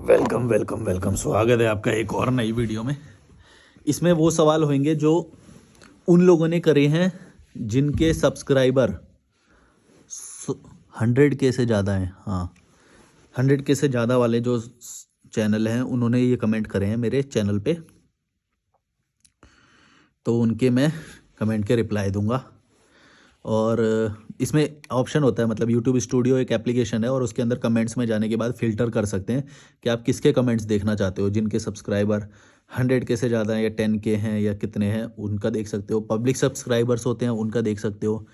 Welcome welcome welcome, स्वागत है आपका एक और नई वीडियो में। इसमें वो सवाल होंगे जो उन लोगों ने करे हैं जिनके सब्सक्राइबर 100K से ज़्यादा हैं। हाँ, 100K से ज़्यादा वाले जो चैनल हैं उन्होंने ये कमेंट करे हैं मेरे चैनल पे, तो उनके मैं कमेंट के रिप्लाई दूंगा। और इसमें ऑप्शन होता है, मतलब यूट्यूब स्टूडियो एक एप्लीकेशन है और उसके अंदर कमेंट्स में जाने के बाद फ़िल्टर कर सकते हैं कि आप किसके कमेंट्स देखना चाहते हो। जिनके सब्सक्राइबर 100K से ज़्यादा हैं या 10K हैं या कितने हैं उनका देख सकते हो। पब्लिक सब्सक्राइबर्स होते हैं उनका देख सकते हो।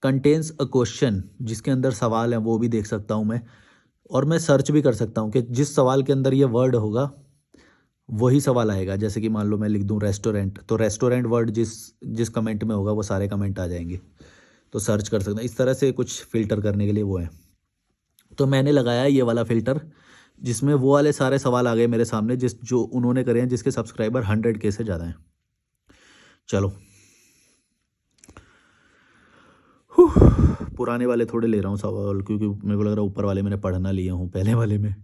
कंटेंट्स अ क्वेश्चन, जिसके अंदर सवाल हैं वो भी देख सकता हूँ मैं। और मैं सर्च भी कर सकता हूँ कि जिस सवाल के अंदर ये वर्ड होगा वही सवाल आएगा। जैसे कि मान लो मैं लिख दूँ रेस्टोरेंट, तो रेस्टोरेंट वर्ड जिस जिस कमेंट में होगा वो सारे कमेंट आ जाएंगे, तो सर्च कर सकते हैं। इस तरह से कुछ फ़िल्टर करने के लिए वो है। तो मैंने लगाया ये वाला फ़िल्टर जिसमें वो वाले सारे सवाल आ गए मेरे सामने जो उन्होंने करे हैं जिसके सब्सक्राइबर 100K से ज़्यादा हैं। चलो पुराने वाले थोड़े ले रहा हूँ सवाल, क्योंकि मेरे को लग रहा है ऊपर वाले मैंने पढ़ना लिए हूँ पहले वाले में।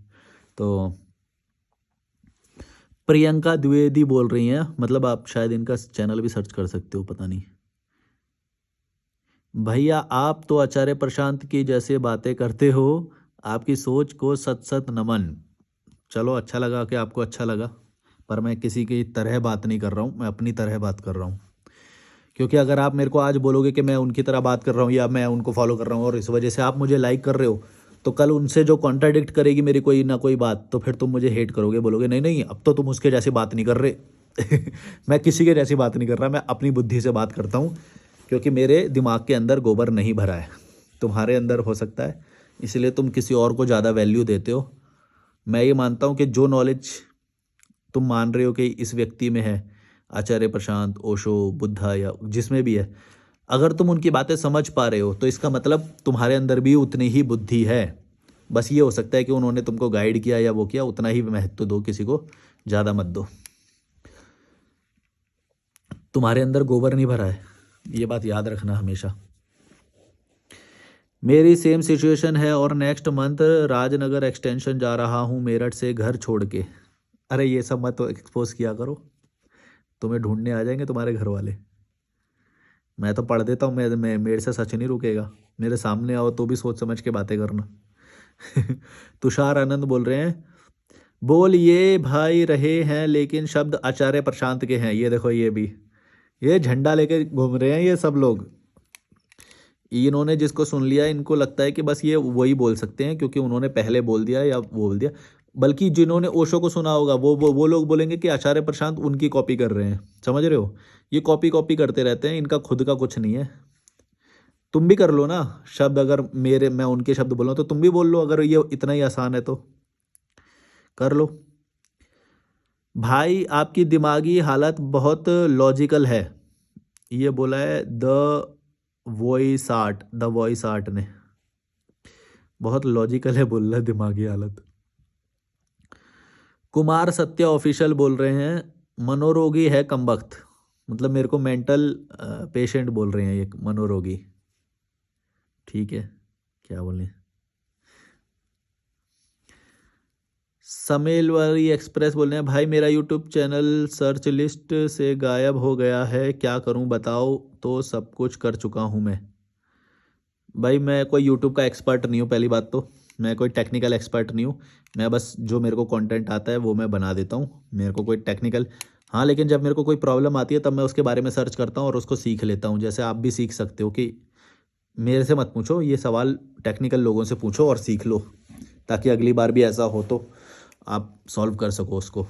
तो प्रियंका द्विवेदी बोल रही हैं, मतलब आप शायद इनका चैनल भी सर्च कर सकते हो, पता नहीं। भैया आप तो आचार्य प्रशांत की जैसे बातें करते हो, आपकी सोच को सत सत नमन। चलो, अच्छा लगा कि आपको अच्छा लगा, पर मैं किसी की तरह बात नहीं कर रहा हूँ, मैं अपनी तरह बात कर रहा हूँ। क्योंकि अगर आप मेरे को आज बोलोगे कि मैं उनकी तरह बात कर रहा हूँ या मैं उनको फॉलो कर रहा हूँ और इस वजह से आप मुझे लाइक कर रहे हो, तो कल उनसे जो कॉन्ट्राडिक्ट करेगी मेरी कोई ना कोई बात, तो फिर तुम मुझे हेट करोगे, बोलोगे नहीं नहीं अब तो तुम उसके जैसी बात नहीं कर रहे। मैं किसी के जैसी बात नहीं कर रहा, मैं अपनी बुद्धि से बात करता हूँ, क्योंकि मेरे दिमाग के अंदर गोबर नहीं भरा है, तुम्हारे अंदर हो सकता है, इसलिए तुम किसी और को ज़्यादा वैल्यू देते हो। मैं ये मानता हूँ कि जो नॉलेज तुम मान रहे हो कि इस व्यक्ति में है, आचार्य प्रशांत, ओशो, बुद्धा या जिसमें भी है, अगर तुम उनकी बातें समझ पा रहे हो तो इसका मतलब तुम्हारे अंदर भी उतनी ही बुद्धि है। बस ये हो सकता है कि उन्होंने तुमको गाइड किया या वो किया, उतना ही महत्व दो, किसी को ज़्यादा मत दो। तुम्हारे अंदर गोबर नहीं भरा है, ये बात याद रखना हमेशा। मेरी सेम सिचुएशन है और नेक्स्ट मंथ राजनगर एक्सटेंशन जा रहा हूँ मेरठ से घर छोड़ के। अरे ये सब मत एक्सपोज किया करो, तुम्हें ढूंढने आ जाएंगे तुम्हारे घर वाले। मैं तो पढ़ देता हूँ, मैं मेरे से सच नहीं रुकेगा। मेरे सामने आओ तो भी सोच समझ के बातें करना। तुषार आनंद बोल रहे हैं, बोल ये भाई रहे हैं लेकिन शब्द आचार्य प्रशांत के हैं। ये देखो, ये झंडा लेके घूम रहे हैं ये सब लोग। इन्होंने जिसको सुन लिया इनको लगता है कि बस ये वही बोल सकते हैं क्योंकि उन्होंने पहले बोल दिया या वो बोल दिया। बल्कि जिन्होंने ओशो को सुना होगा वो लोग बोलेंगे कि आचार्य प्रशांत उनकी कॉपी कर रहे हैं। समझ रहे हो, ये कॉपी कॉपी करते रहते हैं, इनका खुद का कुछ नहीं है। तुम भी कर लो ना शब्द, अगर मैं उनके शब्द बोल रहा हूँ तो तुम भी बोल लो, अगर ये इतना ही आसान है तो कर लो। भाई आपकी दिमागी हालत बहुत लॉजिकल है, ये बोला है द वॉइस आर्ट ने। बहुत लॉजिकल है बोल रहा है दिमागी हालत। कुमार सत्या ऑफिशियल बोल रहे हैं, मनोरोगी है कमबख्त, मतलब मेरे को मेंटल पेशेंट बोल रहे हैं ये मनोरोगी। ठीक है, क्या बोलें। समेलवारी एक्सप्रेस बोल रहे हैं, भाई मेरा यूट्यूब चैनल सर्च लिस्ट से गायब हो गया है, क्या करूं बताओ। तो सब कुछ कर चुका हूं मैं। भाई मैं कोई यूट्यूब का एक्सपर्ट नहीं हूँ, पहली बात तो मैं कोई टेक्निकल एक्सपर्ट नहीं हूँ। मैं बस जो मेरे को कंटेंट आता है वो मैं बना देता हूँ, मेरे को कोई टेक्निकल, हाँ लेकिन जब मेरे को कोई प्रॉब्लम आती है तब मैं उसके बारे में सर्च करता हूँ और उसको सीख लेता हूँ। जैसे आप भी सीख सकते हो कि मेरे से मत पूछो ये सवाल, टेक्निकल लोगों से पूछो और सीख लो, ताकि अगली बार भी ऐसा हो तो आप सॉल्व कर सको उसको।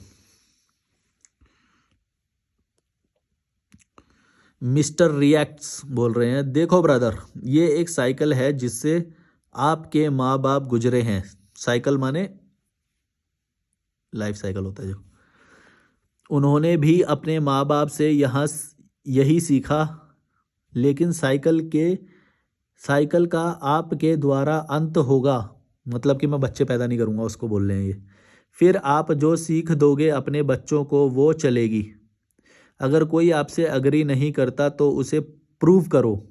मिस्टर रिएक्ट्स बोल रहे हैं, देखो ब्रदर ये एक साइकिल है जिससे आपके माँ बाप गुजरे हैं। साइकिल माने लाइफ साइकिल होता है जो, उन्होंने भी अपने माँ बाप से यही सीखा, लेकिन साइकिल का आपके द्वारा अंत होगा। मतलब कि मैं बच्चे पैदा नहीं करूँगा, उसको बोल रहे हैं ये। फिर आप जो सीख दोगे अपने बच्चों को वो चलेगी। अगर कोई आपसे अग्री नहीं करता तो उसे प्रूव करो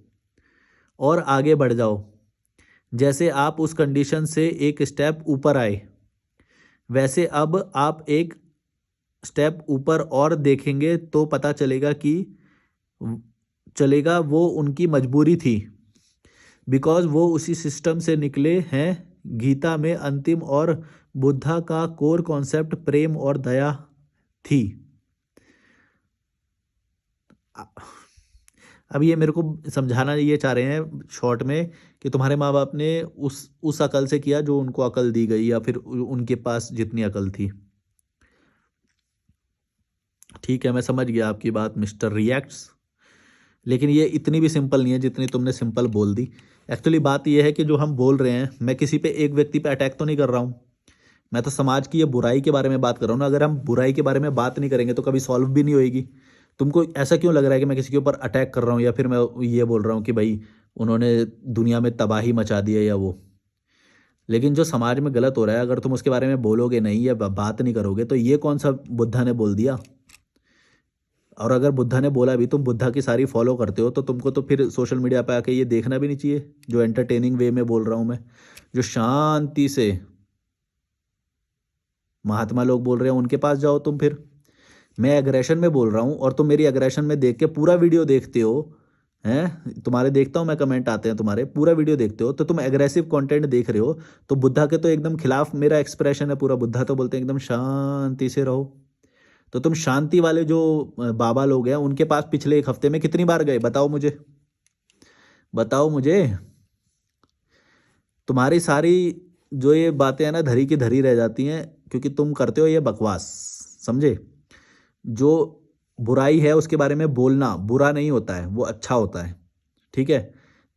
और आगे बढ़ जाओ। जैसे आप उस कंडीशन से एक स्टेप ऊपर आए, वैसे अब आप एक स्टेप ऊपर और देखेंगे तो पता चलेगा वो उनकी मजबूरी थी, बिकॉज वो उसी सिस्टम से निकले हैं। गीता में अंतिम और बुद्धा का कोर कॉन्सेप्ट प्रेम और दया थी। अब ये मेरे को समझाना ये चाह रहे हैं शॉर्ट में कि तुम्हारे माँ बाप ने उस अकल से किया जो उनको अकल दी गई, या फिर उनके पास जितनी अकल थी। ठीक है, मैं समझ गया आपकी बात मिस्टर रिएक्ट्स, लेकिन ये इतनी भी सिंपल नहीं है जितनी तुमने सिंपल बोल दी। एक्चुअली बात ये है कि जो हम बोल रहे हैं, मैं किसी पे एक व्यक्ति पे अटैक तो नहीं कर रहा हूँ, मैं तो समाज की ये बुराई के बारे में बात कर रहा हूँ ना। अगर हम बुराई के बारे में बात नहीं करेंगे तो कभी सॉल्व भी नहीं होएगी। तुमको ऐसा क्यों लग रहा है कि मैं किसी के ऊपर अटैक कर रहा हूँ, या फिर मैं ये बोल रहा हूँ कि भाई उन्होंने दुनिया में तबाही मचा दी है या वो। लेकिन जो समाज में गलत हो रहा है, अगर तुम उसके बारे में बोलोगे नहीं या बात नहीं करोगे, तो ये कौन सा बुद्धा ने बोल दिया? और अगर बुद्धा ने बोला भी, तुम बुद्धा की सारी फॉलो करते हो, तो तुमको तो फिर सोशल मीडिया पे आके ये देखना भी नहीं चाहिए जो एंटरटेनिंग वे में बोल रहा हूँ मैं, जो शांति से महात्मा लोग बोल रहे हैं उनके पास जाओ तुम। फिर मैं एग्रेशन में बोल रहा हूँ और तुम मेरी एग्रेशन में देख के पूरा वीडियो देखते हो, हैं? तुम्हारे देखता हूँ मैं, कमेंट आते हैं तुम्हारे, पूरा वीडियो देखते हो, तो तुम एग्रेसिव कंटेंट देख रहे हो। तो बुद्धा के तो एकदम खिलाफ मेरा एक्सप्रेशन है पूरा। बुद्धा तो बोलते हैं एकदम शांति से रहो। तो तुम शांति वाले जो बाबा लोग हैं उनके पास पिछले एक हफ्ते में कितनी बार गए? बताओ मुझे, बताओ मुझे। तुम्हारी सारी जो ये बातें हैं ना, धरी की धरी रह जाती हैं, क्योंकि तुम करते हो ये बकवास, समझे? जो बुराई है उसके बारे में बोलना बुरा नहीं होता है, वो अच्छा होता है, ठीक है?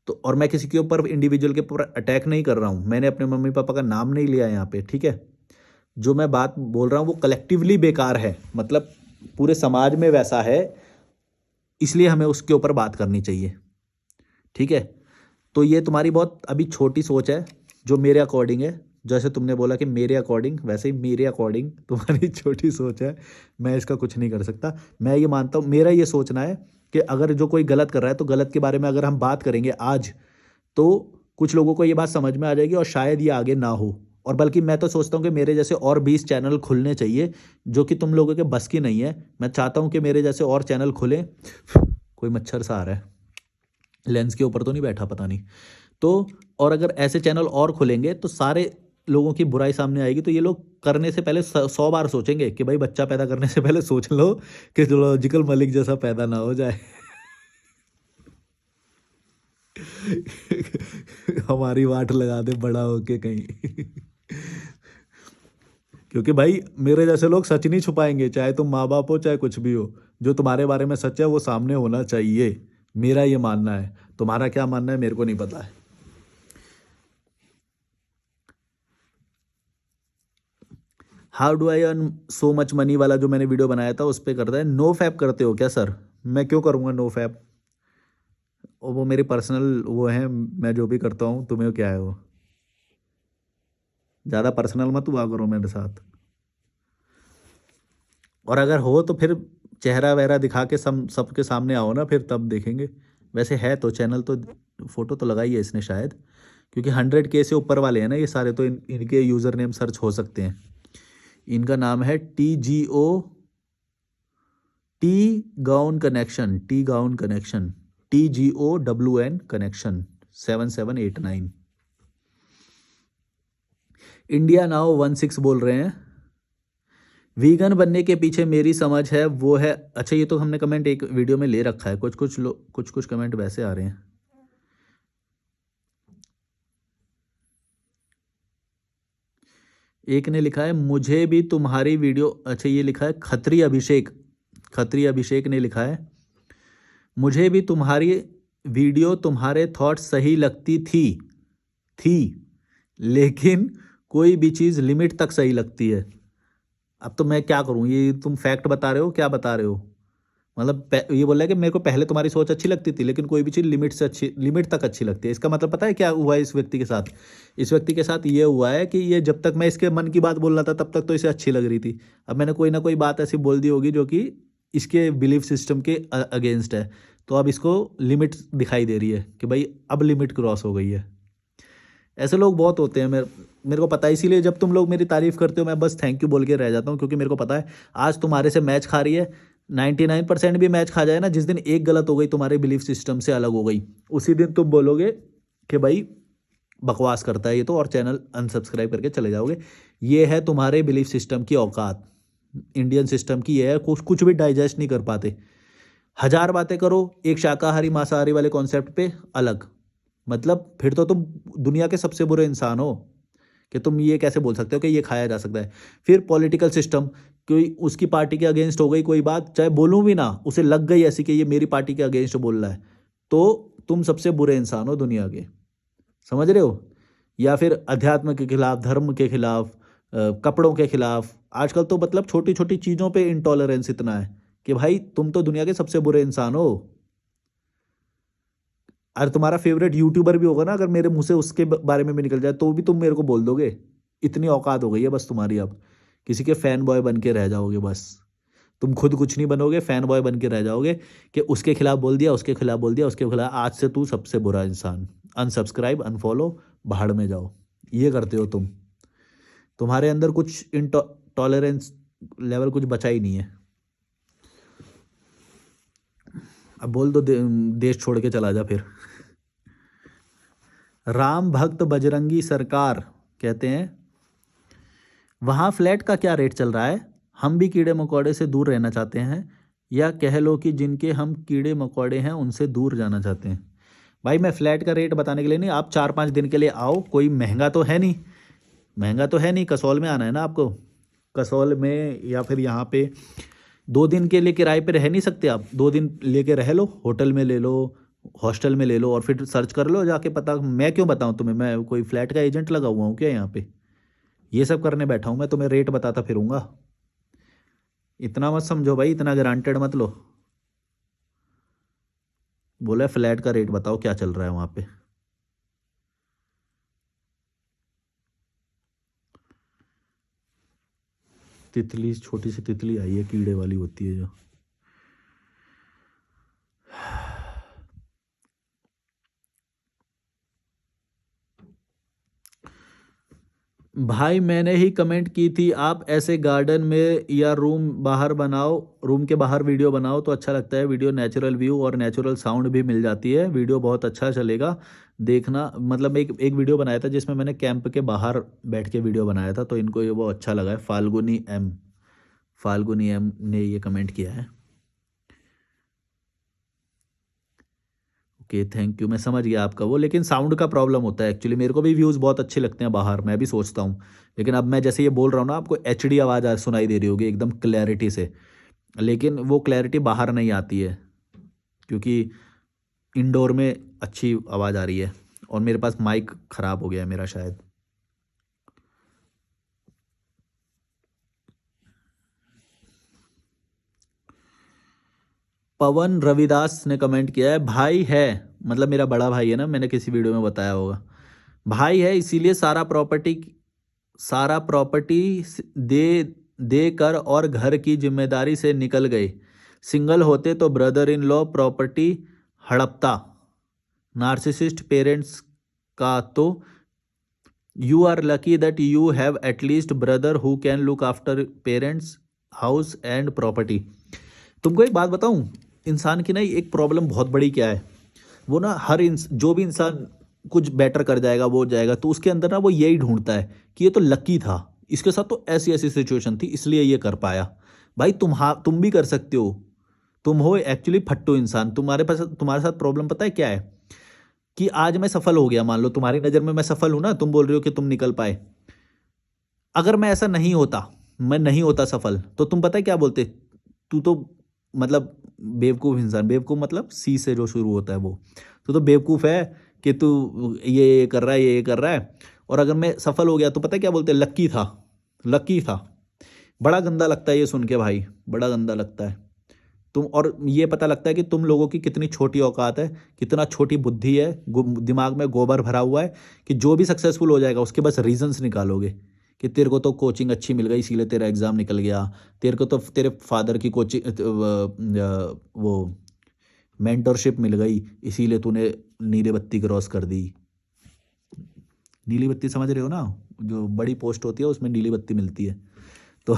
तो और मैं किसी के ऊपर इंडिविजुअल के ऊपर अटैक नहीं कर रहा हूँ, मैंने अपने मम्मी पापा का नाम नहीं लिया यहाँ पे, ठीक है? जो मैं बात बोल रहा हूँ वो कलेक्टिवली बेकार है, मतलब पूरे समाज में वैसा है, इसलिए हमें उसके ऊपर बात करनी चाहिए, ठीक है? तो ये तुम्हारी बहुत अभी छोटी सोच है जो मेरे अकॉर्डिंग है। जैसे तुमने बोला कि मेरे अकॉर्डिंग, वैसे ही मेरे अकॉर्डिंग तुम्हारी छोटी सोच है, मैं इसका कुछ नहीं कर सकता। मैं ये मानता हूँ, मेरा ये सोचना है कि अगर जो कोई गलत कर रहा है तो गलत के बारे में अगर हम बात करेंगे आज, तो कुछ लोगों को ये बात समझ में आ जाएगी और शायद ये आगे ना हो। और बल्कि मैं तो सोचता हूँ कि मेरे जैसे और 20 चैनल खुलने चाहिए, जो कि तुम लोगों के बस की नहीं है। मैं चाहता हूँ कि मेरे जैसे और चैनल खुले। कोई मच्छर सा आ रहा है, लेंस के ऊपर तो नहीं बैठा, पता नहीं। तो और अगर ऐसे चैनल और खुलेंगे तो सारे लोगों की बुराई सामने आएगी, तो ये लोग करने से पहले 100 बार सोचेंगे कि भाई बच्चा पैदा करने से पहले सोच लो कि जुलॉजिकल मलिक जैसा पैदा ना हो जाए। हमारी वाट लगा दे बड़ा होके कहीं। क्योंकि भाई मेरे जैसे लोग सच नहीं छुपाएंगे, चाहे तुम माँ बाप हो चाहे कुछ भी हो। जो तुम्हारे बारे में सच है वो सामने होना चाहिए, मेरा ये मानना है। तुम्हारा क्या मानना है मेरे को नहीं पता है। How do I earn so much money वाला जो मैंने वीडियो बनाया था उस पर करता है। नो फैप करते हो क्या सर? मैं क्यों करूँगा नो फैप? और वो मेरी पर्सनल वो है, मैं जो भी करता हूँ, तुम्हें क्या है वो? ज़्यादा पर्सनल मत हुआ करो मेरे साथ। और अगर हो तो फिर चेहरा वहरा दिखा के सबके सामने आओ ना, फिर तब देखेंगे। वैसे है तो चैनल तो, फोटो तो लगाई है इसने शायद, क्योंकि 100K से ऊपर वाले हैं ना ये सारे, तो इनके यूज़र नेम सर्च हो सकते हैं। इनका नाम है T gown connection, TGOWN connection 7789। India now 16 बोल रहे हैं। वीगन बनने के पीछे मेरी समझ है वो है, अच्छा ये तो हमने कमेंट एक वीडियो में ले रखा है। कुछ कमेंट वैसे आ रहे हैं। एक ने लिखा है मुझे भी तुम्हारी वीडियो, अच्छा ये लिखा है खत्री अभिषेक ने लिखा है मुझे भी तुम्हारी वीडियो, तुम्हारे थॉट सही लगती थी लेकिन कोई भी चीज़ लिमिट तक सही लगती है। अब तो मैं क्या करूं, ये तुम फैक्ट बता रहे हो क्या बता रहे हो? मतलब ये बोल रहा है कि मेरे को पहले तुम्हारी सोच अच्छी लगती थी लेकिन कोई भी चीज़ लिमिट तक अच्छी लगती है। इसका मतलब पता है क्या हुआ है इस व्यक्ति के साथ? इस व्यक्ति के साथ ये हुआ है कि ये जब तक मैं इसके मन की बात बोल रहा था तब तक तो इसे अच्छी लग रही थी। अब मैंने कोई ना कोई बात ऐसी बोल दी होगी जो कि इसके बिलीफ सिस्टम के अगेंस्ट है, तो अब इसको लिमिट दिखाई दे रही है कि भाई अब लिमिट क्रॉस हो गई है। ऐसे लोग बहुत होते हैं। मेरे को पता है, इसीलिए जब तुम लोग मेरी तारीफ करते हो मैं बस थैंक यू बोल के रह जाता हूँ, क्योंकि मेरे को पता है आज तुम्हारे से मैच खा रही है, 99% भी मैच खा जाए ना, जिस दिन एक गलत हो गई, तुम्हारे बिलीफ सिस्टम से अलग हो गई, उसी दिन तुम बोलोगे कि भाई बकवास करता है ये तो, और चैनल अनसब्सक्राइब करके चले जाओगे। ये है तुम्हारे बिलीफ सिस्टम की औकात, इंडियन सिस्टम की ये है, कुछ कुछ भी डाइजेस्ट नहीं कर पाते। 1000 बातें करो एक शाकाहारी मांसाहारी वाले कॉन्सेप्ट पे अलग, मतलब फिर तो तुम दुनिया के सबसे बुरे इंसान हो कि तुम ये कैसे बोल सकते हो कि ये खाया जा सकता है। फिर पॉलिटिकल सिस्टम, कोई उसकी पार्टी के अगेंस्ट हो गई कोई बात, चाहे बोलूं भी ना, उसे लग गई ऐसी कि ये मेरी पार्टी के अगेंस्ट बोल रहा है, तो तुम सबसे बुरे इंसान हो दुनिया के, समझ रहे हो। या फिर अध्यात्म के खिलाफ, धर्म के खिलाफ, कपड़ों के खिलाफ, आजकल तो मतलब छोटी छोटी चीज़ों पे इंटॉलरेंस इतना है कि भाई तुम तो दुनिया के सबसे बुरे इंसान हो। अरे तुम्हारा फेवरेट यूट्यूबर भी होगा ना, अगर मेरे मुंह से उसके बारे में भी निकल जाए तो भी तुम मेरे को बोल दोगे। इतनी औकात हो गई है बस तुम्हारी, अब किसी के फैन बॉय बन के रह जाओगे बस। तुम खुद कुछ नहीं बनोगे, फैन बॉय बन के रह जाओगे कि उसके खिलाफ बोल दिया, उसके खिलाफ बोल दिया, उसके खिलाफ, आज से तू सबसे बुरा इंसान, अनसब्सक्राइब, अनफॉलो, भाड़ में जाओ। ये करते हो तुम, तुम्हारे अंदर कुछ टॉलरेंस लेवल कुछ बचा ही नहीं है। अब बोल दो देश छोड़ के चला जा फिर। राम भक्त बजरंगी सरकार कहते हैं, वहाँ फ्लैट का क्या रेट चल रहा है? हम भी कीड़े मकोड़े से दूर रहना चाहते हैं, या कह लो कि जिनके हम कीड़े मकोड़े हैं उनसे दूर जाना चाहते हैं। भाई मैं फ्लैट का रेट बताने के लिए नहीं, आप 4-5 दिन के लिए आओ, कोई महंगा तो है नहीं, महंगा तो है नहीं, कसौल में आना है ना आपको, कसौल में या फिर यहाँ पे 2 दिन के लिए किराए पे रह नहीं सकते आप, 2 दिन लेके रह लो, होटल में ले लो, हॉस्टल में ले लो, और फिर सर्च कर लो जाके, पता मैं क्यों बताऊँ तुम्हें, मैं कोई फ्लैट का एजेंट लगा हुआ हूँ क्या यहाँ पे? ये सब करने बैठा हूँ मैं, तुम्हें रेट बताता फिरूंगा। इतना मत समझो भाई, इतना ग्रांटेड मत लो। बोला फ्लैट का रेट बताओ क्या चल रहा है वहाँ पे। तितली, छोटी सी तितली आई है, कीड़े वाली होती है जो। भाई मैंने ही कमेंट की थी, आप ऐसे गार्डन में या रूम बाहर बनाओ, रूम के बाहर वीडियो बनाओ तो अच्छा लगता है, वीडियो नेचुरल व्यू और नेचुरल साउंड भी मिल जाती है, वीडियो बहुत अच्छा चलेगा देखना। मतलब एक एक वीडियो बनाया था जिसमें मैंने कैंप के बाहर बैठ के वीडियो बनाया था, तो इनको ये वो अच्छा लगा है। फाल्गुनी एम ने ये कमेंट किया है। ओके थैंक यू, मैं समझ गया आपका वो, लेकिन साउंड का प्रॉब्लम होता है एक्चुअली। मेरे को भी व्यूज़ बहुत अच्छे लगते हैं बाहर, मैं भी सोचता हूँ, लेकिन अब मैं जैसे ये बोल रहा हूँ ना, आपको एचडी आवाज़ सुनाई दे रही होगी एकदम क्लैरिटी से, लेकिन वो क्लैरिटी बाहर नहीं आती है, क्योंकि इंडोर में अच्छी आवाज़ आ रही है, और मेरे पास माइक ख़राब हो गया है मेरा शायद। पवन रविदास ने कमेंट किया है, भाई है, मतलब मेरा बड़ा भाई है ना, मैंने किसी वीडियो में बताया होगा, भाई है इसीलिए सारा प्रॉपर्टी दे दे कर और घर की जिम्मेदारी से निकल गए, सिंगल होते तो ब्रदर इन लॉ प्रॉपर्टी हड़पता, नार्सिसिस्ट पेरेंट्स का तो you are lucky that you have at least brother who can look after parents house and property. तुमको एक बात बताऊं, इंसान की ना एक प्रॉब्लम बहुत बड़ी क्या है, वो ना जो भी इंसान कुछ बेटर कर जाएगा वो जाएगा, तो उसके अंदर ना वो यही ढूंढता है कि ये तो लकी था, इसके साथ तो ऐसी ऐसी सिचुएशन थी इसलिए ये कर पाया। भाई तुम भी कर सकते हो, तुम हो एक्चुअली फट्टू इंसान। तुम्हारे साथ प्रॉब्लम पता है क्या है, कि आज मैं सफल हो गया, मान लो तुम्हारी नज़र में मैं सफल हूं ना, तुम बोल रहे हो कि तुम निकल पाए, अगर मैं ऐसा नहीं होता, मैं नहीं होता सफल, तो तुम पता है क्या बोलते, तू तो मतलब बेवकूफ़ इंसान, बेवकूफ़ मतलब सी से जो शुरू होता है वो, तो बेवकूफ़ है कि तू ये कर रहा है, ये कर रहा है। और अगर मैं सफल हो गया तो पता है क्या बोलते, लक्की था, लक्की था। बड़ा गंदा लगता है ये सुन के भाई, बड़ा गंदा लगता है। और ये पता लगता है कि तुम लोगों की कितनी छोटी औकात है, कितना छोटी बुद्धि है, दिमाग में गोबर भरा हुआ है, कि जो भी सक्सेसफुल हो जाएगा उसके बस रीजंस निकालोगे, कि तेरे को तो कोचिंग अच्छी मिल गई इसीलिए तेरा एग्ज़ाम निकल गया, तेरे को तो तेरे फादर की कोचिंग वो मेंटरशिप मिल गई इसीलिए तूने नीली बत्ती क्रॉस कर दी। नीली बत्ती समझ रहे हो ना, जो बड़ी पोस्ट होती है उसमें नीली बत्ती मिलती है। तो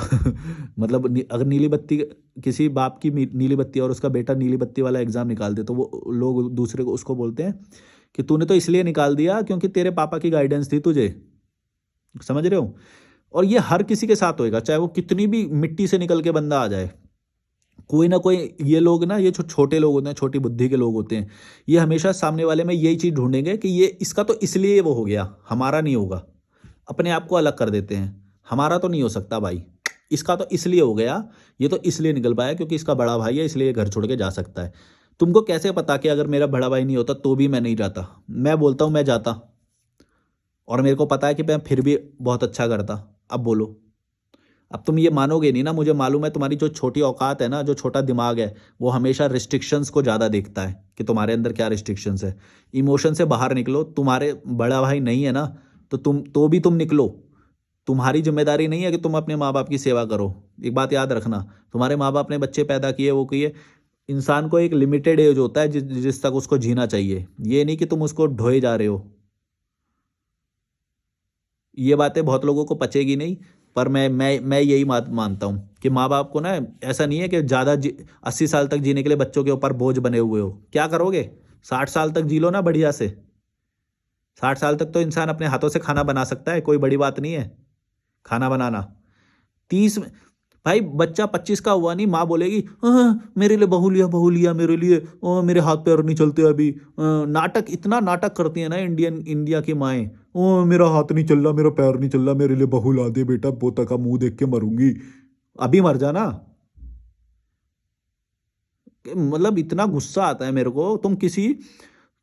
मतलब अगर नीली बत्ती, किसी बाप की नीली बत्ती और उसका बेटा नीली बत्ती वाला एग्जाम निकाल दे, तो वो लोग दूसरे को उसको बोलते हैं कि तूने तो इसलिए निकाल दिया क्योंकि तेरे पापा की गाइडेंस थी तुझे। समझ रहे हो? और ये हर किसी के साथ होएगा, चाहे वो कितनी भी मिट्टी से निकल के बंदा आ जाए। कोई ना कोई, ये लोग ना, ये जो छोटे लोग होते हैं, छोटी बुद्धि के लोग होते हैं, ये हमेशा सामने वाले में यही चीज ढूंढेंगे कि ये इसका तो इसलिए वो हो गया, हमारा नहीं होगा। अपने आप को अलग कर देते हैं, हमारा तो नहीं हो सकता भाई, इसका तो इसलिए हो गया, ये तो इसलिए निकल पाया क्योंकि इसका बड़ा भाई है इसलिए ये घर छोड़ के जा सकता है। तुमको कैसे पता कि अगर मेरा बड़ा भाई नहीं होता तो भी मैं नहीं जाता? मैं बोलता हूँ मैं जाता, और मेरे को पता है कि मैं फिर भी बहुत अच्छा करता। अब बोलो, अब तुम ये मानोगे नहीं ना, मुझे मालूम है तुम्हारी जो छोटी औकात है ना, जो छोटा दिमाग है, वो हमेशा रिस्ट्रिक्शंस को ज़्यादा देखता है कि तुम्हारे अंदर क्या रिस्ट्रिक्शंस है। इमोशन से बाहर निकलो, तुम्हारे बड़ा भाई नहीं है ना, तो तुम निकलो। तुम्हारी जिम्मेदारी नहीं है कि तुम अपने माँ बाप की सेवा करो। एक बात याद रखना, तुम्हारे माँ बाप ने बच्चे पैदा किए, वो किए। इंसान को एक लिमिटेड एज होता है जिस तक उसको जीना चाहिए, ये नहीं कि तुम उसको ढोए जा रहे हो। ये बातें बहुत लोगों को पचेगी नहीं, पर मैं यही मानता हूँ कि माँ बाप को ना, ऐसा नहीं है कि ज़्यादा 80 साल तक जीने के लिए बच्चों के ऊपर बोझ बने हुए हो। क्या करोगे? 60 साल तक जी लो ना बढ़िया से। 60 साल तक तो इंसान अपने हाथों से खाना बना सकता है, कोई बड़ी बात नहीं है खाना बनाना। 30 भाई, बच्चा 25 का हुआ नहीं, माँ बोलेगी मेरे लिए बहू लिया मेरे लिए, मेरे हाथ पैर नहीं चलते अभी। नाटक, इतना नाटक करती है ना इंडिया की माएँ। ओ मेरा हाथ नहीं चल रहा, मेरा पैर नहीं चल रहा, मेरे लिए बहू ला दे बेटा, पोता का मुंह देख के मरूंगी। अभी मर जाना। मतलब इतना गुस्सा आता है मेरे को, तुम किसी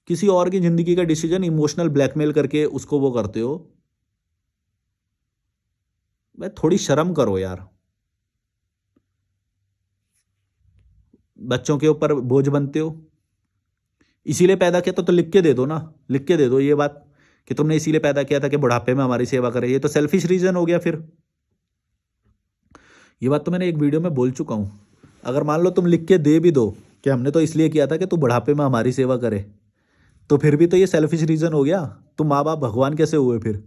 किसी और की जिंदगी का डिसीजन इमोशनल ब्लैकमेल करके उसको वो करते हो। भाई थोड़ी शर्म करो यार। बच्चों के ऊपर बोझ बनते हो। इसीलिए पैदा किया तो लिख के दे दो ना, लिख के दे दो ये बात कि तुमने इसीलिए पैदा किया था कि बुढ़ापे में हमारी सेवा करे। ये तो सेल्फिश रीजन हो गया फिर। ये बात तो मैंने एक वीडियो में बोल चुका हूँ। अगर मान लो तुम लिख के दे भी दो कि हमने तो इसलिए किया था कि तू बुढ़ापे में हमारी सेवा करे, तो फिर भी तो ये सेल्फिश रीजन हो गया। तुम माँ बाप भगवान कैसे हुए फिर?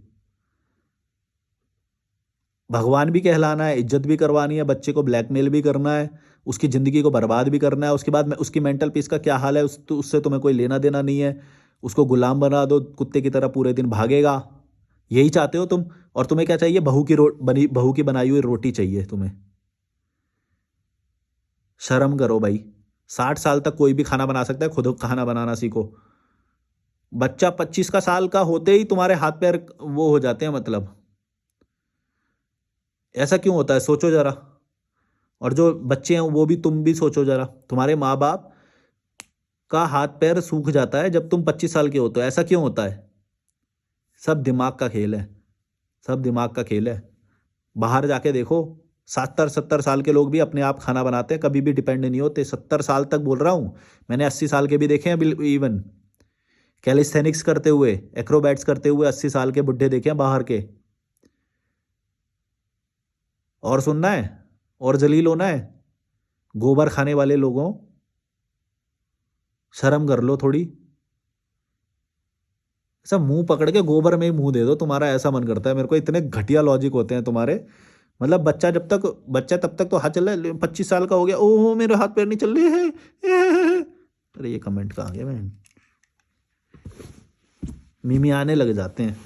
भगवान भी कहलाना है, इज्जत भी करवानी है, बच्चे को ब्लैकमेल भी करना है, उसकी ज़िंदगी को बर्बाद भी करना है। उसके बाद में उसकी मेंटल पीस का क्या हाल है, उससे तुम्हें कोई लेना देना नहीं है। उसको गुलाम बना दो, कुत्ते की तरह पूरे दिन भागेगा। यही चाहते हो तुम? और तुम्हें क्या चाहिए? बहू की बनाई हुई रोटी चाहिए तुम्हें। शर्म करो भाई। 60 साल तक कोई भी खाना बना सकता है, खुद खाना बनाना सीखो। बच्चा 25 का साल का होते ही तुम्हारे हाथ पैर वो हो जाते हैं, मतलब ऐसा क्यों होता है? सोचो जरा। और जो बच्चे हैं वो भी, तुम भी सोचो जरा, तुम्हारे माँ बाप का हाथ पैर सूख जाता है जब तुम 25 साल के होते हो। ऐसा क्यों होता है? सब दिमाग का खेल है, सब दिमाग का खेल है। बाहर जाके देखो, 70-70 साल के लोग भी अपने आप खाना बनाते हैं, कभी भी डिपेंड नहीं होते। 70 साल तक बोल रहा हूँ, मैंने 80 साल के भी देखे हैं। इवन कैलिस्थेनिक्स करते हुए, एक्रोबैट्स करते हुए 80 साल के बुढ़े देखे हैं बाहर के। और सुनना है? और जलील होना है? गोबर खाने वाले लोगों, शर्म कर लो थोड़ी। ऐसा मुंह पकड़ के गोबर में ही मुंह दे दो, तुम्हारा ऐसा मन करता है मेरे को। इतने घटिया लॉजिक होते हैं तुम्हारे। मतलब बच्चा तब तक तो हाथ चल रहा है, 25 साल का हो गया, ओह मेरे हाथ पैर नहीं चल रहे हैं। अरे ये कमेंट कहाँ गया? मैं मिमी आने लग जाते हैं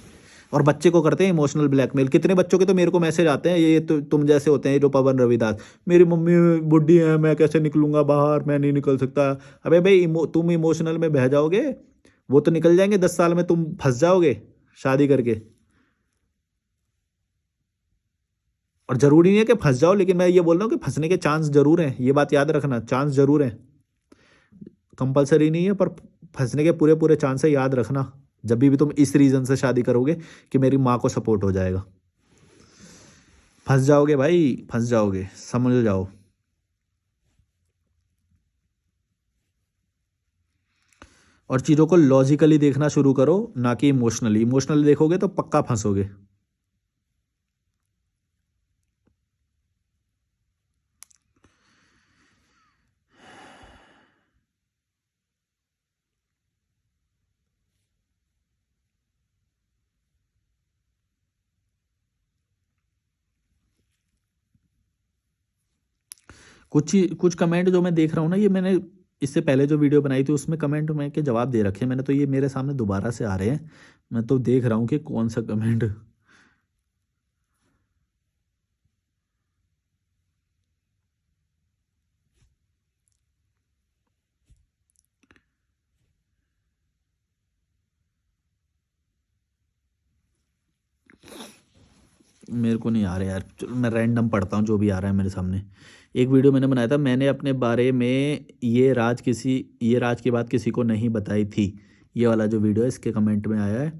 और बच्चे को करते हैं इमोशनल ब्लैकमेल। कितने बच्चों के तो मेरे को मैसेज आते हैं, ये तो तुम जैसे होते हैं, जो पवन रविदास, मेरी मम्मी बुढ़ी है, मैं कैसे निकलूंगा बाहर, मैं नहीं निकल सकता। अबे भाई, तुम इमोशनल में बह जाओगे, वो तो निकल जाएंगे 10 साल में, तुम फंस जाओगे शादी करके। और जरूरी नहीं है कि फंस जाओ, लेकिन मैं ये बोल रहा हूँ कि फंसने के चांस जरूर हैं, ये बात याद रखना, चांस जरूर है। कंपलसरी नहीं है, पर फंसने के पूरे पूरे चांस है, याद रखना। जब भी तुम इस रीजन से शादी करोगे कि मेरी माँ को सपोर्ट हो जाएगा, फंस जाओगे भाई, फंस जाओगे, समझ जाओ। और चीज़ों को लॉजिकली देखना शुरू करो, ना कि इमोशनली। इमोशनली देखोगे तो पक्का फंसोगे। कुछ कमेंट जो मैं देख रहा हूँ ना, ये मैंने इससे पहले जो वीडियो बनाई थी उसमें कमेंट में के जवाब दे रखे हैं मैंने, तो ये मेरे सामने दोबारा से आ रहे हैं। मैं तो देख रहा हूँ कि कौन सा कमेंट। मेरे को नहीं आ रहा यार, चलो मैं रैंडम पढ़ता हूँ जो भी आ रहा है मेरे सामने। एक वीडियो मैंने बनाया था, मैंने अपने बारे में ये राज की बात किसी को नहीं बताई थी। ये वाला जो वीडियो है इसके कमेंट में आया है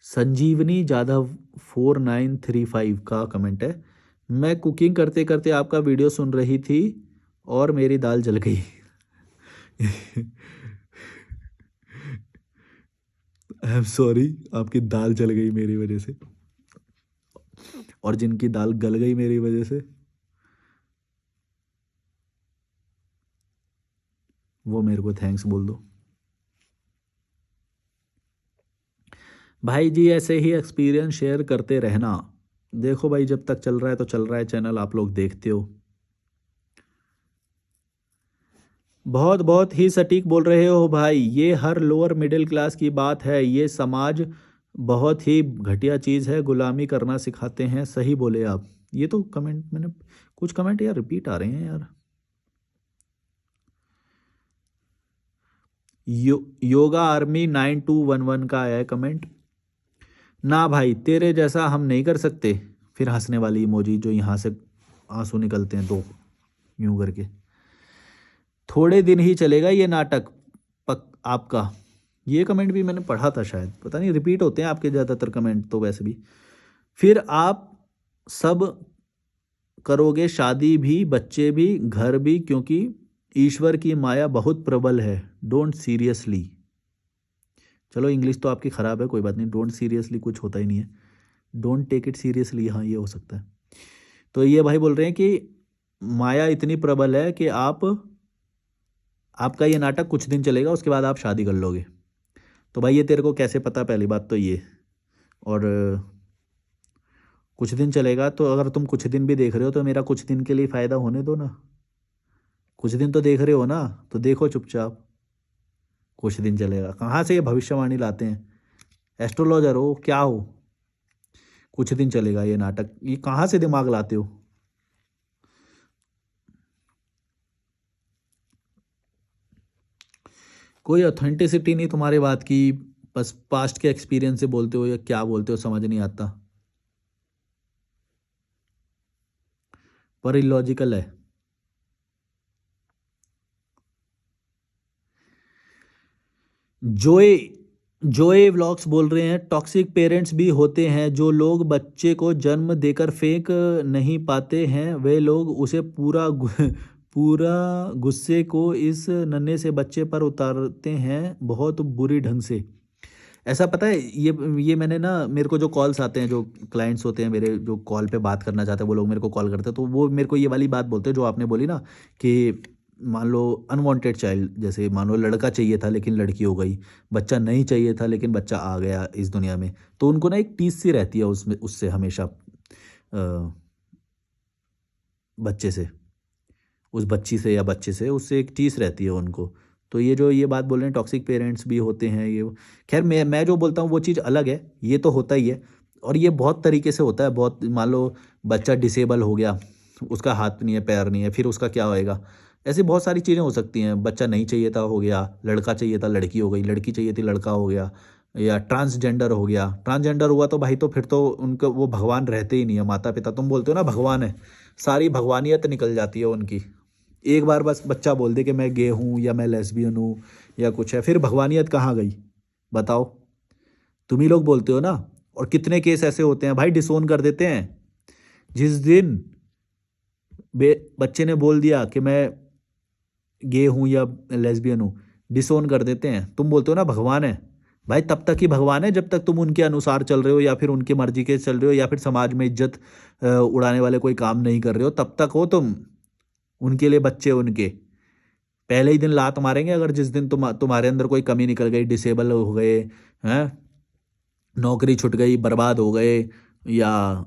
संजीवनी जाधव 4935 का कमेंट है। मैं कुकिंग करते करते आपका वीडियो सुन रही थी और मेरी दाल जल गई। आई एम सॉरी, आपकी दाल जल गई मेरी वजह से, और जिनकी दाल गल गई मेरी वजह से वो मेरे को थैंक्स बोल दो। भाई जी ऐसे ही एक्सपीरियंस शेयर करते रहना। देखो भाई, जब तक चल रहा है तो चल रहा है चैनल, आप लोग देखते हो। बहुत बहुत ही सटीक बोल रहे हो भाई, ये हर लोअर मिडिल क्लास की बात है। ये समाज बहुत ही घटिया चीज़ है, गुलामी करना सिखाते हैं। सही बोले आप। ये तो कमेंट मैंने, कुछ कमेंट यार रिपीट आ रहे हैं यार। योगा आर्मी 9211 का आया है कमेंट। ना भाई, तेरे जैसा हम नहीं कर सकते। फिर हंसने वाली इमोजी, जो यहाँ से आंसू निकलते हैं दो, यूं करके। थोड़े दिन ही चलेगा ये नाटक आपका। ये कमेंट भी मैंने पढ़ा था शायद, पता नहीं, रिपीट होते हैं आपके ज़्यादातर कमेंट तो वैसे भी। फिर आप सब करोगे शादी भी, बच्चे भी, घर भी, क्योंकि ईश्वर की माया बहुत प्रबल है। Don't seriously. चलो इंग्लिश तो आपकी ख़राब है, कोई बात नहीं। डोंट सीरियसली कुछ होता ही नहीं है। डोंट टेक इट सीरियसली, हाँ ये हो सकता है। तो ये भाई बोल रहे हैं कि माया इतनी प्रबल है कि आपका ये नाटक कुछ दिन चलेगा, उसके बाद आप शादी कर लोगे। तो भाई ये तेरे को कैसे पता, पहली बात तो ये। और कुछ दिन चलेगा तो अगर तुम कुछ दिन भी देख रहे हो तो मेरा कुछ दिन के लिए फ़ायदा होने दो ना। कुछ दिन तो देख रहे हो ना, तो देखो चुपचाप। कुछ दिन चलेगा, कहाँ से ये भविष्यवाणी लाते हैं? एस्ट्रोलॉजर हो क्या हो? कुछ दिन चलेगा ये नाटक, ये कहाँ से दिमाग लाते हो? कोई ऑथेंटिसिटी नहीं तुम्हारी बात की। बस पास्ट के एक्सपीरियंस से बोलते हो या क्या बोलते हो समझ नहीं आता, पर इलॉजिकल है। जोए जोए व्लॉग्स बोल रहे हैं, टॉक्सिक पेरेंट्स भी होते हैं जो लोग बच्चे को जन्म देकर फेंक नहीं पाते हैं, वे लोग उसे पूरा गुस्से को इस नन्हे से बच्चे पर उतारते हैं बहुत बुरी ढंग से। ऐसा पता है, ये मैंने ना, मेरे को जो कॉल्स आते हैं, जो क्लाइंट्स होते हैं मेरे, जो कॉल पे बात करना चाहते हैं, वो लोग मेरे को कॉल करते हैं, तो वो मेरे को ये वाली बात बोलते हैं जो आपने बोली ना, कि मान लो अनवांटेड चाइल्ड, जैसे मान लो लड़का चाहिए था लेकिन लड़की हो गई, बच्चा नहीं चाहिए था लेकिन बच्चा आ गया इस दुनिया में, तो उनको ना एक टीस सी रहती है उसमें, उससे हमेशा बच्चे से, उस बच्ची से या बच्चे से, उससे एक टीस रहती है उनको। तो ये जो ये बात बोल रहे हैं टॉक्सिक पेरेंट्स भी होते हैं ये, खैर मैं जो बोलता हूँ वो चीज़ अलग है, ये तो होता ही है। और ये बहुत तरीके से होता है, बहुत, मान लो बच्चा डिसेबल हो गया, उसका हाथ नहीं है पैर नहीं है, फिर उसका क्या होएगा? ऐसी बहुत सारी चीज़ें हो सकती हैं। बच्चा नहीं चाहिए था, हो गया, लड़का चाहिए था, लड़की हो गई, लड़की चाहिए थी, लड़का हो गया, या ट्रांसजेंडर हो गया। ट्रांसजेंडर हुआ तो भाई तो फिर तो उनको वो भगवान रहते ही नहीं है, माता पिता, तुम बोलते हो ना भगवान है, सारी भगवानियत निकल जाती है उनकी। एक बार बस बच्चा बोल दे कि मैं गे हूँ या मैं लेस्बियन हूँ या कुछ है, फिर भगवानियत कहाँ गई? बताओ। तुम ही लोग बोलते हो ना। और कितने केस ऐसे होते हैं भाई, डिसोन कर देते हैं। जिस दिन बच्चे ने बोल दिया कि मैं गे हूँ या लेस्बियन हूँ, डिसोन कर देते हैं। तुम बोलते हो ना भगवान है, भाई तब तक ही भगवान है जब तक तुम उनके अनुसार चल रहे हो, या फिर उनकी मर्जी के चल रहे हो, या फिर समाज में इज्जत उड़ाने वाले कोई काम नहीं कर रहे हो, तब तक हो तुम उनके लिए बच्चे। उनके पहले ही दिन लात मारेंगे अगर जिस दिन तुम्हारे अंदर कोई कमी निकल गई, डिसेबल हो गए हैं, नौकरी छूट गई, बर्बाद हो गए, या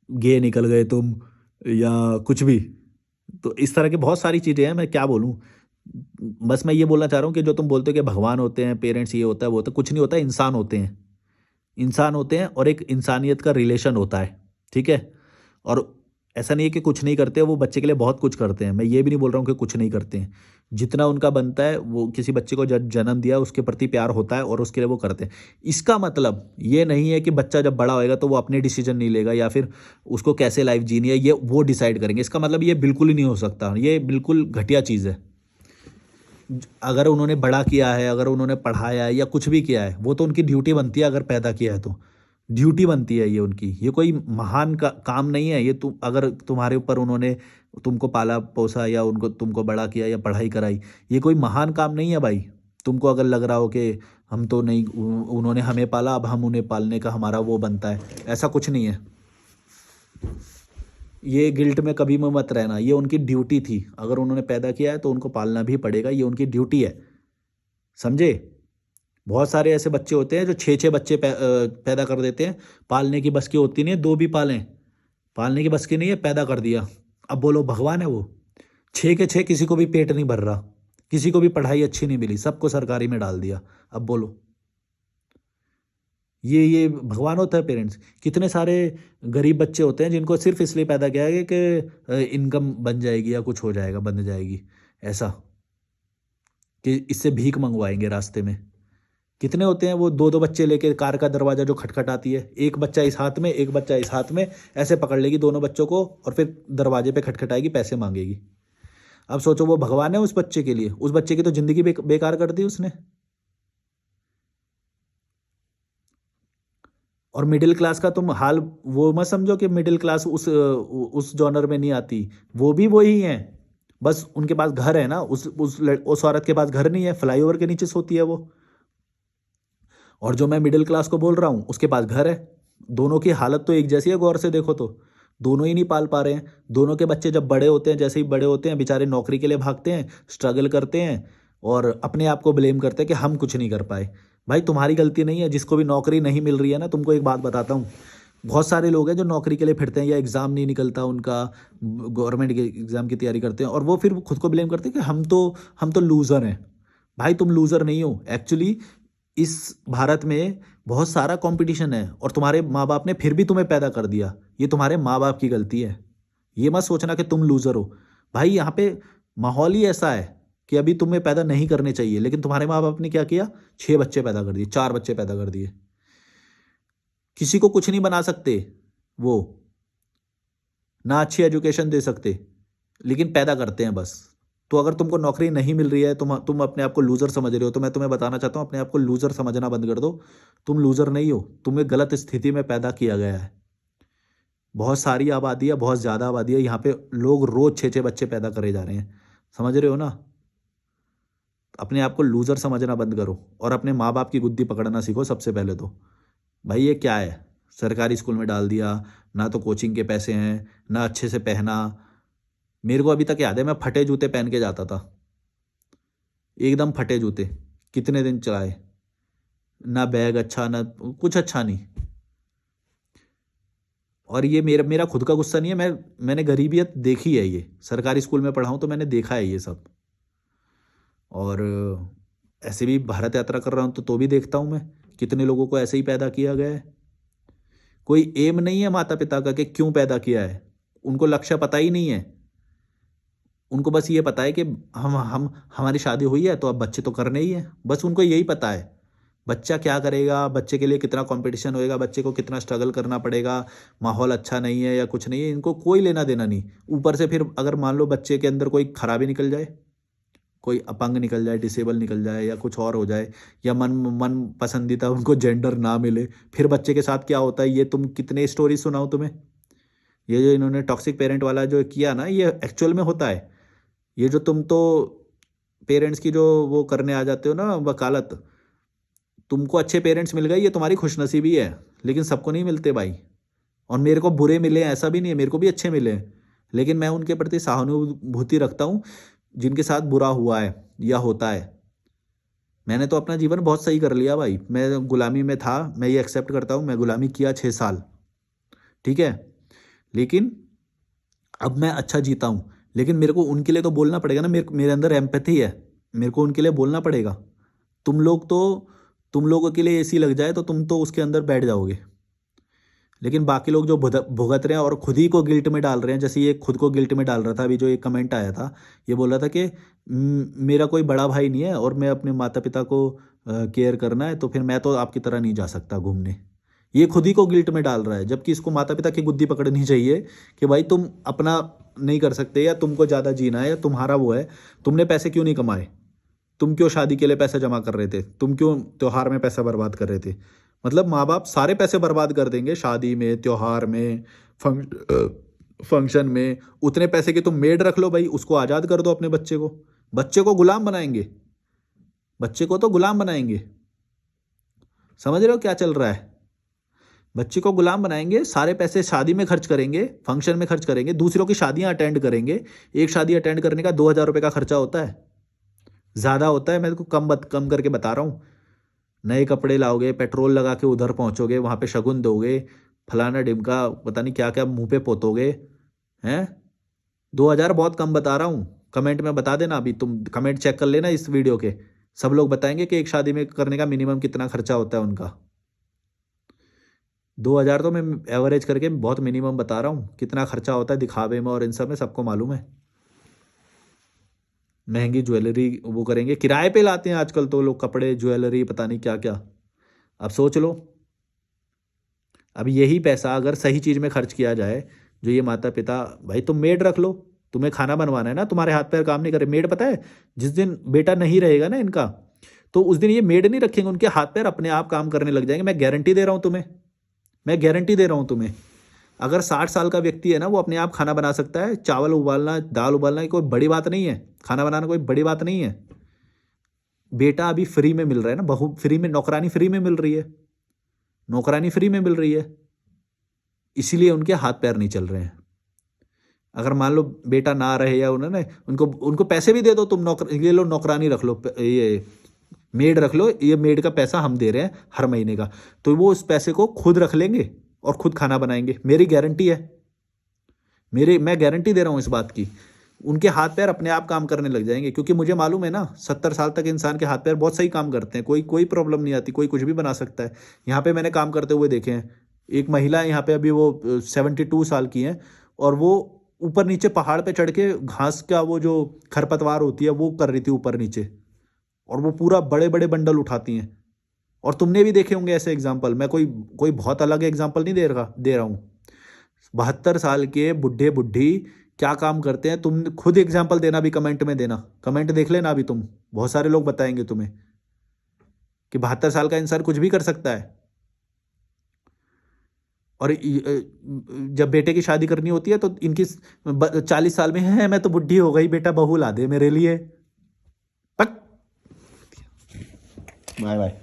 गे निकल गए तुम, या कुछ भी, तो इस तरह की बहुत सारी चीज़ें हैं, मैं क्या बोलूँ। बस मैं ये बोलना चाह रहा हूँ कि जो तुम बोलते हो कि भगवान होते हैं, पेरेंट्स ये होता है, वो होता है, कुछ नहीं होता है, इंसान होते हैं। इंसान होते हैं और एक इंसानियत का रिलेशन होता है, ठीक है? और ऐसा नहीं है कि कुछ नहीं करते, वो बच्चे के लिए बहुत कुछ करते हैं। मैं ये भी नहीं बोल रहा हूँ कि कुछ नहीं करते हैं। जितना उनका बनता है, वो किसी बच्चे को जन्म दिया, उसके प्रति प्यार होता है और उसके लिए वो करते हैं। इसका मतलब ये नहीं है कि बच्चा जब बड़ा होएगा तो वो अपने डिसीजन नहीं लेगा या फिर उसको कैसे लाइफ जीनी है, ये वो डिसाइड करेंगे। इसका मतलब ये बिल्कुल ही नहीं हो सकता। ये बिल्कुल घटिया चीज़ है। अगर उन्होंने बड़ा किया है, अगर उन्होंने पढ़ाया है या कुछ भी किया है, वो तो उनकी ड्यूटी बनती है। अगर पैदा किया है तो ड्यूटी बनती है ये उनकी। ये कोई महान काम नहीं है। ये तुम, अगर तुम्हारे ऊपर उन्होंने तुमको पाला पोसा या उनको तुमको बड़ा किया या पढ़ाई कराई, ये कोई महान काम नहीं है भाई। तुमको अगर लग रहा हो कि हम तो नहीं, उन्होंने हमें पाला, अब हम उन्हें पालने का हमारा वो बनता है, ऐसा कुछ नहीं है। ये गिल्ट में कभी में मत रहना। ये उनकी ड्यूटी थी। अगर उन्होंने पैदा किया है तो उनको पालना भी पड़ेगा। ये उनकी ड्यूटी है, समझे? बहुत सारे ऐसे बच्चे होते हैं जो 6-6 बच्चे पैदा कर देते हैं। पालने की बस की होती नहीं है, 2 भी पालें, पालने की बस की नहीं है, पैदा कर दिया। अब बोलो भगवान है वो? 6 के 6 किसी को भी पेट नहीं भर रहा, किसी को भी पढ़ाई अच्छी नहीं मिली, सबको सरकारी में डाल दिया। अब बोलो, ये भगवान होता है पेरेंट्स? कितने सारे गरीब बच्चे होते हैं जिनको सिर्फ इसलिए पैदा किया है कि इनकम बन जाएगी या कुछ हो जाएगा, बन जाएगी, ऐसा कि इससे भीख मंगवाएंगे रास्ते में। कितने होते हैं वो 2-2 बच्चे लेके कार का दरवाजा जो खटखटाती है, एक बच्चा इस हाथ में, एक बच्चा इस हाथ में, ऐसे पकड़ लेगी दोनों बच्चों को और फिर दरवाजे पे खटखटाएगी, पैसे मांगेगी। अब सोचो वो भगवान है उस बच्चे के लिए? उस बच्चे की तो जिंदगी बेकार कर दी उसने। और मिडिल क्लास का तुम हाल वो मत समझो कि मिडिल क्लास उस जॉनर में नहीं आती। वो भी वही हैं, बस उनके पास घर है ना। उस औरत के पास घर नहीं है, फ्लाईओवर के नीचे सोती है वो। और जो मैं मिडिल क्लास को बोल रहा हूँ उसके पास घर है। दोनों की हालत तो एक जैसी है, गौर से देखो तो। दोनों ही नहीं पाल पा रहे हैं। दोनों के बच्चे जब बड़े होते हैं, जैसे ही बड़े होते हैं, बेचारे नौकरी के लिए भागते हैं, स्ट्रगल करते हैं और अपने आप को ब्लेम करते हैं कि हम कुछ नहीं कर पाए। भाई तुम्हारी गलती नहीं है। जिसको भी नौकरी नहीं मिल रही है ना, तुमको एक बात बताता हूँ, बहुत सारे लोग हैं जो नौकरी के लिए फिरते हैं या एग्ज़ाम नहीं निकलता उनका, गवर्नमेंट के एग्ज़ाम की तैयारी करते हैं और वो फिर खुद को ब्लेम करते हैं कि हम तो लूज़र हैं। भाई तुम लूज़र नहीं हो एक्चुअली। इस भारत में बहुत सारा कंपटीशन है और तुम्हारे माँ बाप ने फिर भी तुम्हें पैदा कर दिया। ये तुम्हारे माँ बाप की गलती है। ये मत सोचना कि तुम लूज़र हो। भाई यहाँ पे माहौल ही ऐसा है कि अभी तुम्हें पैदा नहीं करने चाहिए, लेकिन तुम्हारे माँ बाप ने क्या किया? 6 बच्चे पैदा कर दिए, 4 बच्चे पैदा कर दिए। किसी को कुछ नहीं बना सकते वो, ना अच्छी एजुकेशन दे सकते, लेकिन पैदा करते हैं बस। तो अगर तुमको नौकरी नहीं मिल रही है, तुम अपने आप को लूज़र समझ रहे हो, तो मैं तुम्हें बताना चाहता हूँ अपने आप को लूज़र समझना बंद कर दो। तुम लूज़र नहीं हो, तुम्हें गलत स्थिति में पैदा किया गया है। बहुत सारी आबादी है, बहुत ज़्यादा आबादी है यहाँ पे। लोग रोज़ 6-6 बच्चे पैदा करे जा रहे हैं, समझ रहे हो ना? अपने आप को लूज़र समझना बंद करो और अपने माँ बाप की गुद्दी पकड़ना सीखो सबसे पहले तो। भाई ये क्या है? सरकारी स्कूल में डाल दिया, ना तो कोचिंग के पैसे हैं, ना अच्छे से पहना। मेरे को अभी तक याद है मैं फटे जूते पहन के जाता था, एकदम फटे जूते, कितने दिन चलाए। ना बैग अच्छा, ना कुछ अच्छा नहीं। और ये मेरा मेरा खुद का गुस्सा नहीं है। मैंने गरीबियत देखी है। ये सरकारी स्कूल में पढ़ा हूँ तो मैंने देखा है ये सब। और ऐसे भी भारत यात्रा कर रहा हूँ तो भी देखता हूँ मैं कितने लोगों को ऐसे ही पैदा किया गया है। कोई एम नहीं है माता पिता का कि क्यों पैदा किया है। उनको लक्ष्य पता ही नहीं है। उनको बस ये पता है कि हम हमारी शादी हुई है तो अब बच्चे तो करने ही है। बस उनको यही पता है। बच्चा क्या करेगा, बच्चे के लिए कितना कंपटीशन होएगा, बच्चे को कितना स्ट्रगल करना पड़ेगा, माहौल अच्छा नहीं है या कुछ नहीं है, इनको कोई लेना देना नहीं। ऊपर से फिर अगर मान लो बच्चे के अंदर कोई खराबी निकल जाए, कोई अपंग निकल जाए, डिसेबल निकल जाए या कुछ और हो जाए, या मन मन पसंदीदा उनको जेंडर ना मिले, फिर बच्चे के साथ क्या होता है ये तुम कितने स्टोरी सुनाओ तुम्हें। ये जो इन्होंने टॉक्सिक पेरेंट वाला जो किया ना, ये एक्चुअल में होता है। ये जो तुम तो पेरेंट्स की जो वो करने आ जाते हो ना वकालत, तुमको अच्छे पेरेंट्स मिल गए ये तुम्हारी खुशनसीबी है, लेकिन सबको नहीं मिलते भाई। और मेरे को बुरे मिले हैं ऐसा भी नहीं है, मेरे को भी अच्छे मिले हैं, लेकिन मैं उनके प्रति सहानुभूति रखता हूँ जिनके साथ बुरा हुआ है या होता है। मैंने तो अपना जीवन बहुत सही कर लिया भाई। मैं गुलामी में था, मैं ये एक्सेप्ट करता हूँ, मैं गुलामी किया 6 साल, ठीक है, लेकिन अब मैं अच्छा जीता हूँ। लेकिन मेरे को उनके लिए तो बोलना पड़ेगा ना, मेरे अंदर एम्पैथी है, मेरे को उनके लिए बोलना पड़ेगा। तुम लोगों के लिए एसी लग जाए तो तुम तो उसके अंदर बैठ जाओगे, लेकिन बाकी लोग जो भुगत रहे हैं और खुद ही को गिल्ट में डाल रहे हैं, जैसे ये खुद को गिल्ट में डाल रहा था। अभी जो एक कमेंट आया था, ये बोल रहा था कि मेरा कोई बड़ा भाई नहीं है और मैं अपने माता पिता को केयर करना है, तो फिर मैं तो आपकी तरह नहीं जा सकता घूमने। ये खुद ही को गिल्ट में डाल रहा है, जबकि इसको माता पिता की गुद्दी पकड़नी चाहिए कि भाई तुम अपना नहीं कर सकते, या तुमको ज़्यादा जीना है, या तुम्हारा वो है, तुमने पैसे क्यों नहीं कमाए, तुम क्यों शादी के लिए पैसे जमा कर रहे थे, तुम क्यों त्योहार में पैसा बर्बाद कर रहे थे। मतलब माँ बाप सारे पैसे बर्बाद कर देंगे शादी में, त्योहार में, फंक्शन में। उतने पैसे की तुम मेड रख लो भाई, उसको आज़ाद कर दो अपने बच्चे को गुलाम बनाएंगे, बच्चे को तो गुलाम बनाएंगे। समझ रहे हो क्या चल रहा है? बच्चे को गुलाम बनाएंगे, सारे पैसे शादी में खर्च करेंगे, फंक्शन में खर्च करेंगे, दूसरों की शादियां अटेंड करेंगे। एक शादी अटेंड करने का 2,000 रुपये का खर्चा होता है, ज़्यादा होता है, मैं तो कम करके बता रहा हूँ। नए कपड़े लाओगे, पेट्रोल लगा के उधर पहुँचोगे, वहाँ पे शगुन दोगे, फलाना डिमका पता नहीं क्या क्या मुंह पे पोतोगे, हैं? 2,000 बहुत कम बता रहा हूँ। कमेंट में बता देना, अभी तुम कमेंट चेक कर लेना इस वीडियो के, सब लोग बताएंगे कि एक शादी में करने का मिनिमम कितना खर्चा होता है उनका। 2,000 तो मैं एवरेज करके बहुत मिनिमम बता रहा हूँ, कितना खर्चा होता है दिखावे में और इन सब में, सबको मालूम है। महंगी ज्वेलरी वो करेंगे, किराए पे लाते हैं आजकल तो लोग कपड़े, ज्वेलरी, पता नहीं क्या क्या। अब सोच लो, अब यही पैसा अगर सही चीज़ में खर्च किया जाए, जो ये माता पिता, भाई तुम मेड रख लो, तुम्हें खाना बनवाना है ना, तुम्हारे हाथ पैर काम नहीं करे, मेड पता है जिस दिन बेटा नहीं रहेगा ना इनका, तो उस दिन ये मेड नहीं रखेंगे, उनके हाथ पैर अपने आप काम करने लग जाएंगे। मैं गारंटी दे रहा हूँ तुम्हें, मैं गारंटी दे रहा हूँ तुम्हें। अगर 60 साल का व्यक्ति है ना, वो अपने आप खाना बना सकता है, चावल उबालना, दाल उबालना ये कोई बड़ी बात नहीं है, खाना बनाना कोई बड़ी बात नहीं है। बेटा अभी फ्री में मिल रहा है ना, बहू फ्री में, नौकरानी फ्री में मिल रही है, नौकरानी फ्री में मिल रही है, इसीलिए उनके हाथ पैर नहीं चल रहे हैं। अगर मान लो बेटा ना रहे, या उन्होंने उनको उनको पैसे भी दे दो, तुम ये लो नौकरानी रख लो, ये मेड रख लो, ये मेड का पैसा हम दे रहे हैं हर महीने का, तो वो उस पैसे को खुद रख लेंगे और खुद खाना बनाएंगे, मेरी गारंटी है, मैं गारंटी दे रहा हूँ इस बात की। उनके हाथ पैर अपने आप काम करने लग जाएंगे, क्योंकि मुझे मालूम है ना, 70 साल तक इंसान के हाथ पैर बहुत सही काम करते हैं, कोई प्रॉब्लम नहीं आती, कोई कुछ भी बना सकता है। यहाँ पे मैंने काम करते हुए देखे हैं, एक महिला है यहाँ पे, अभी वो 72 साल की हैं, और वो ऊपर नीचे पहाड़ पे चढ़ के घास का वो जो खरपतवार होती है वो कर रही थी ऊपर नीचे, और वो पूरा बड़े बड़े बंडल उठाती हैं। और तुमने भी देखे होंगे ऐसे एग्जाम्पल, मैं कोई बहुत अलग एग्जाम्पल नहीं दे रहा हूँ। 72 साल के बुढ़े बुढ़ी क्या काम करते हैं, तुम खुद एग्जाम्पल देना, भी कमेंट में देना, कमेंट देख लेना अभी तुम, बहुत सारे लोग बताएंगे तुम्हें कि 72 साल का इंसान कुछ भी कर सकता है। और जब बेटे की शादी करनी होती है तो इनकी 40 साल में है, मैं तो बुढ़ी हो गई, बेटा बहू ला दे मेरे लिए। Bye bye.